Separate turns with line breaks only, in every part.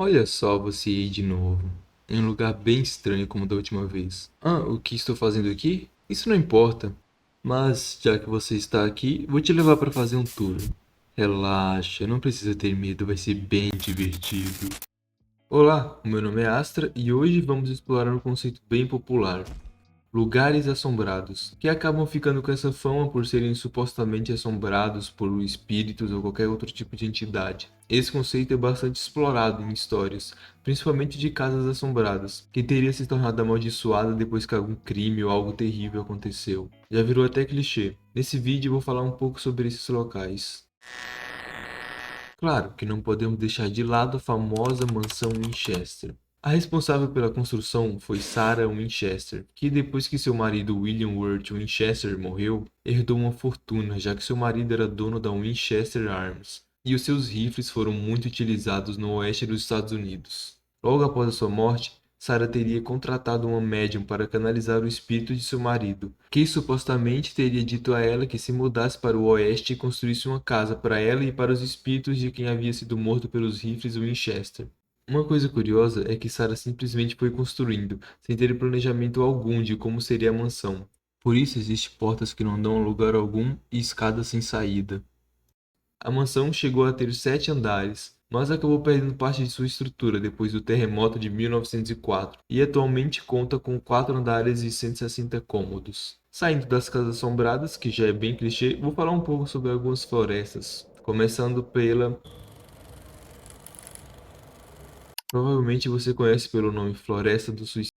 Olha só você aí de novo, em um lugar bem estranho como da última vez. O que estou fazendo aqui? Isso não importa. Mas, já que você está aqui, vou te levar para fazer um tour. Relaxa, não precisa ter medo, vai ser bem divertido. Olá, o meu nome é Astra e hoje vamos explorar um conceito bem popular. Lugares assombrados, que acabam ficando com essa fama por serem supostamente assombrados por espíritos ou qualquer outro tipo de entidade. Esse conceito é bastante explorado em histórias, principalmente de casas assombradas, que teria se tornado amaldiçoada depois que algum crime ou algo terrível aconteceu. Já virou até clichê. Nesse vídeo eu vou falar um pouco sobre esses locais. Claro que não podemos deixar de lado a famosa mansão Winchester. A responsável pela construção foi Sarah Winchester, que depois que seu marido William Worth Winchester morreu, herdou uma fortuna, já que seu marido era dono da Winchester Arms, e os seus rifles foram muito utilizados no oeste dos Estados Unidos. Logo após a sua morte, Sarah teria contratado uma médium para canalizar o espírito de seu marido, que supostamente teria dito a ela que se mudasse para o oeste e construísse uma casa para ela e para os espíritos de quem havia sido morto pelos rifles Winchester. Uma coisa curiosa é que Sarah simplesmente foi construindo, sem ter planejamento algum de como seria a mansão. Por isso existem portas que não dão a lugar algum e escadas sem saída. A mansão chegou a ter 7 andares, mas acabou perdendo parte de sua estrutura depois do terremoto de 1904 e atualmente conta com 4 andares e 160 cômodos. Saindo das casas assombradas, que já é bem clichê, vou falar um pouco sobre algumas florestas, começando pela... Provavelmente você conhece pelo nome Floresta do Suicídio.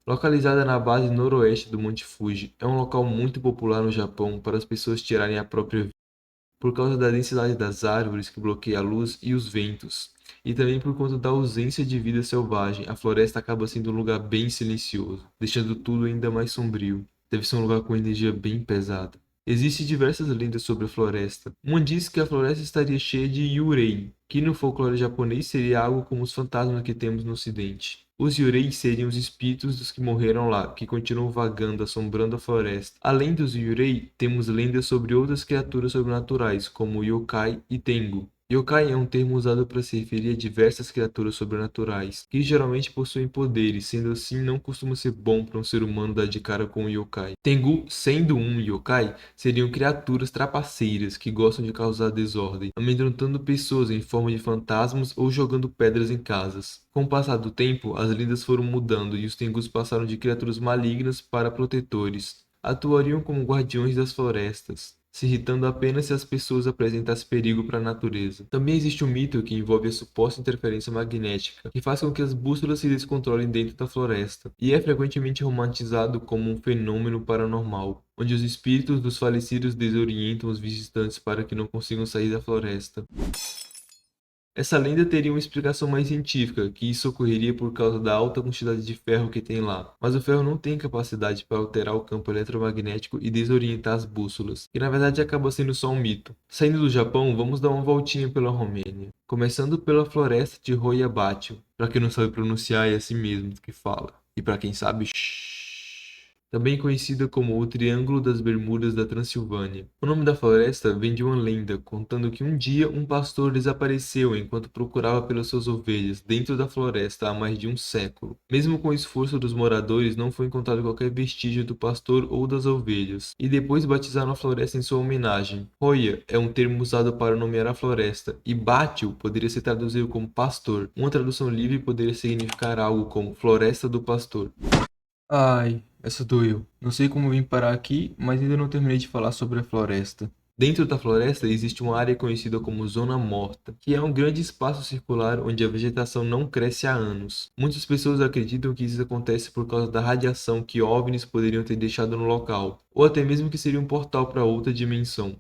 Localizada na base noroeste do Monte Fuji, é um local muito popular no Japão para as pessoas tirarem a própria vida, por causa da densidade das árvores que bloqueia a luz e os ventos, e também por conta da ausência de vida selvagem. A floresta acaba sendo um lugar bem silencioso, deixando tudo ainda mais sombrio. Deve ser um lugar com energia bem pesada. Existem diversas lendas sobre a floresta. Uma diz que a floresta estaria cheia de yurei, que no folclore japonês seria algo como os fantasmas que temos no ocidente. Os yurei seriam os espíritos dos que morreram lá, que continuam vagando, assombrando a floresta. Além dos yurei, temos lendas sobre outras criaturas sobrenaturais, como yokai e tengu. Yokai é um termo usado para se referir a diversas criaturas sobrenaturais, que geralmente possuem poderes, sendo assim não costuma ser bom para um ser humano dar de cara com um yokai. Tengu, sendo um yokai, seriam criaturas trapaceiras que gostam de causar desordem, amedrontando pessoas em forma de fantasmas ou jogando pedras em casas. Com o passar do tempo, as lendas foram mudando e os Tengus passaram de criaturas malignas para protetores. Atuariam como guardiões das florestas, se irritando apenas se as pessoas apresentassem perigo para a natureza. Também existe um mito que envolve a suposta interferência magnética, que faz com que as bússolas se descontrolem dentro da floresta, e é frequentemente romantizado como um fenômeno paranormal, onde os espíritos dos falecidos desorientam os visitantes para que não consigam sair da floresta. Essa lenda teria uma explicação mais científica, que isso ocorreria por causa da alta quantidade de ferro que tem lá. Mas o ferro não tem capacidade para alterar o campo eletromagnético e desorientar as bússolas, que na verdade acaba sendo só um mito. Saindo do Japão, vamos dar uma voltinha pela Romênia, começando pela floresta de Royabatio. Para quem não sabe pronunciar, é assim mesmo que fala. E para quem sabe, shh. Também conhecida como o Triângulo das Bermudas da Transilvânia. O nome da floresta vem de uma lenda contando que um dia um pastor desapareceu enquanto procurava pelas suas ovelhas dentro da floresta há mais de um século. Mesmo com o esforço dos moradores, não foi encontrado qualquer vestígio do pastor ou das ovelhas, e depois batizaram a floresta em sua homenagem. Hoya é um termo usado para nomear a floresta, e Bátio poderia ser traduzido como pastor. Uma tradução livre poderia significar algo como Floresta do Pastor. Ai, essa doeu. Não sei como vim parar aqui, mas ainda não terminei de falar sobre a floresta. Dentro da floresta existe uma área conhecida como Zona Morta, que é um grande espaço circular onde a vegetação não cresce há anos. Muitas pessoas acreditam que isso acontece por causa da radiação que OVNIs poderiam ter deixado no local, ou até mesmo que seria um portal para outra dimensão.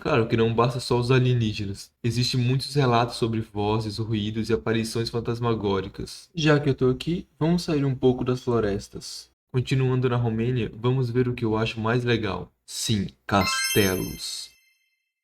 Claro que não basta só os alienígenas. Existem muitos relatos sobre vozes, ruídos e aparições fantasmagóricas. Já que eu tô aqui, vamos sair um pouco das florestas. Continuando na Romênia, vamos ver o que eu acho mais legal. Sim, castelos.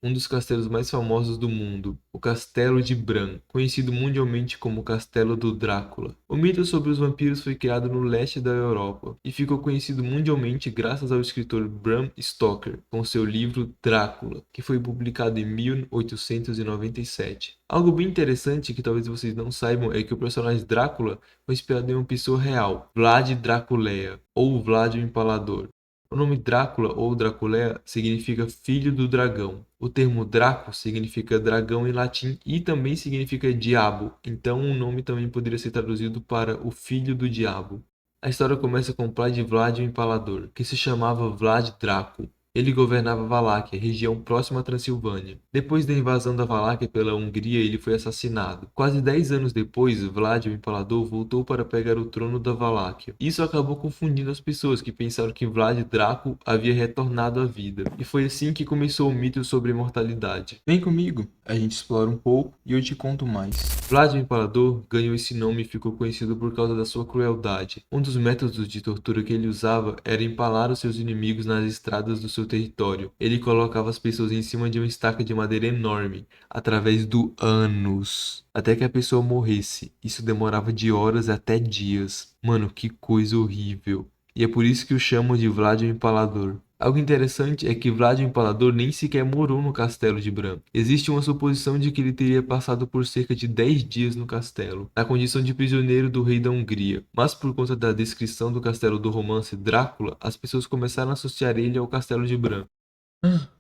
um dos castelos mais famosos do mundo, o Castelo de Bran, conhecido mundialmente como Castelo do Drácula. O mito sobre os vampiros foi criado no leste da Europa e ficou conhecido mundialmente graças ao escritor Bram Stoker, com seu livro Drácula, que foi publicado em 1897. Algo bem interessante que talvez vocês não saibam é que o personagem Drácula foi inspirado em uma pessoa real, Vlad Dracula, ou Vlad o Empalador. O nome Drácula ou Draculé significa filho do dragão. O termo Draco significa dragão em latim e também significa diabo, então o nome também poderia ser traduzido para o filho do diabo. A história começa com o pai de Vlad o Empalador, que se chamava Vlad Draco. Ele governava Valáquia, região próxima à Transilvânia. Depois da invasão da Valáquia pela Hungria, ele foi assassinado. Quase 10 anos depois, Vlad o Empalador voltou para pegar o trono da Valáquia. Isso acabou confundindo as pessoas que pensaram que Vlad Draco havia retornado à vida. E foi assim que começou o mito sobre a imortalidade. Vem comigo, a gente explora um pouco e eu te conto mais. Vlad o Empalador ganhou esse nome e ficou conhecido por causa da sua crueldade. Um dos métodos de tortura que ele usava era empalar os seus inimigos nas estradas do seu território. Ele colocava as pessoas em cima de uma estaca de madeira enorme, através do ânus, até que a pessoa morresse. Isso demorava de horas até dias. Mano, que coisa horrível. E é por isso que o chamam de Vlad o Empalador. Algo interessante é que Vlad o Empalador nem sequer morou no castelo de Bran. Existe uma suposição de que ele teria passado por cerca de 10 dias no castelo, na condição de prisioneiro do rei da Hungria. Mas por conta da descrição do castelo do romance Drácula, as pessoas começaram a associar ele ao castelo de Bran.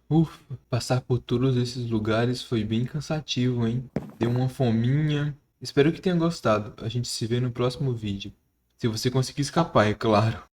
Ufa, passar por todos esses lugares foi bem cansativo, hein? Deu uma fominha. Espero que tenha gostado. A gente se vê no próximo vídeo. Se você conseguir escapar, é claro.